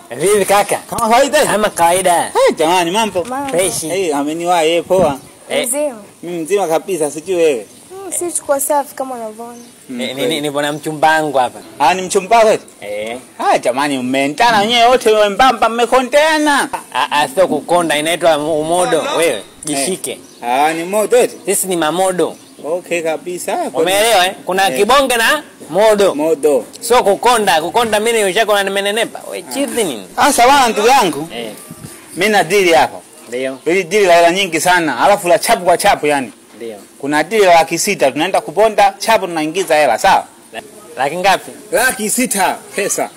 Vipi kaka? Kama kawaida. Kama kawaida. Jamani mambo. Fresh. Ameniwahi poa. Mzima. Mzima kabisa, sijui wewe. Sisi tuko safi kama unavyoona. Nipo na mchumbangu hapa. Ni mchumba wewe? Jamani mmeentana wenyewe wote wembamba mmekondana. Sio kukonda, inaitwa umodo. Wewe jishike. Ni modo eti? Sisi ni mamodo. Okay kabisa. Umeelewa Kuna kibonge na modo. Modo. Sio kukonda, kukonda mimi ushako na nimenenepa. Wewe chizi nini? Sawa ndugu yangu. Mimi na deal hapa. Ndio. Hili deal la hela nyingi sana. Alafu la chapu kwa chapu yani. Ndio. Kuna deal la 600 tunaenda kuponda, chapu tunaingiza hela, sawa? Laki ngapi? 600 pesa.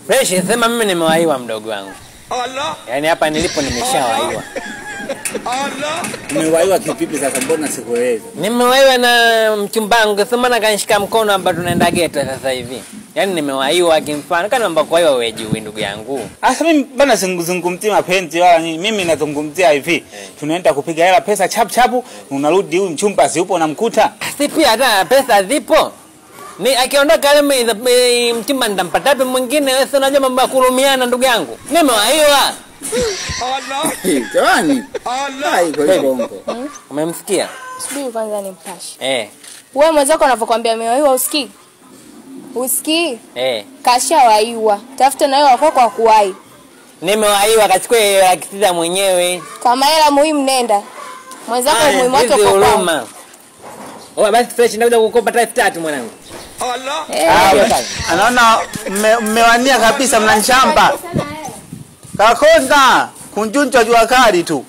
Fresh, sema mimi nimewaiwa mdogo wangu. Allah. Yaani hapa nilipo nimeshawaiwa. Allah. Nimewaiwa kipipi sasa, mbona sikueleza? Nimewaiwa na mchumbangu, sema na kanishika mkono hapa tunaenda geta sasa hivi. Yaani nimewaiwa kimfano kana mambo kwa hiyo wewe juu ndugu yangu. Mimi bana singuzungumzia mapenzi wala nini. Mimi nazungumzia hivi. Tunaenda kupiga hela pesa chap chapu, unarudi huyu mchumba si upo unamkuta. Si pia hata pesa zipo. Ni akiondoka ile mchumba nitampata wapi mwingine? Wewe unajua mambo ya kurumiana ndugu yangu. Nimewaiwa. Allah. Jamani. Allah iko bongo. Umemsikia? Subiri kwanza nimpashe. Wewe mwenzako anavyokuambia amewaiwa usikii? Usikii? Kashawaiwa. Tafuta na wewe wako kwa kuwai. Nimewaiwa kachukue akitiza mwenyewe. Kama hela muhimu nenda. Mwenzako muhimu wako kwa. Basi fresh ndakuja kukopa 3 mwanangu. Allah. Anaona mmewania kabisa mnanishamba. Kakonda kunjunjwa jua kali tu.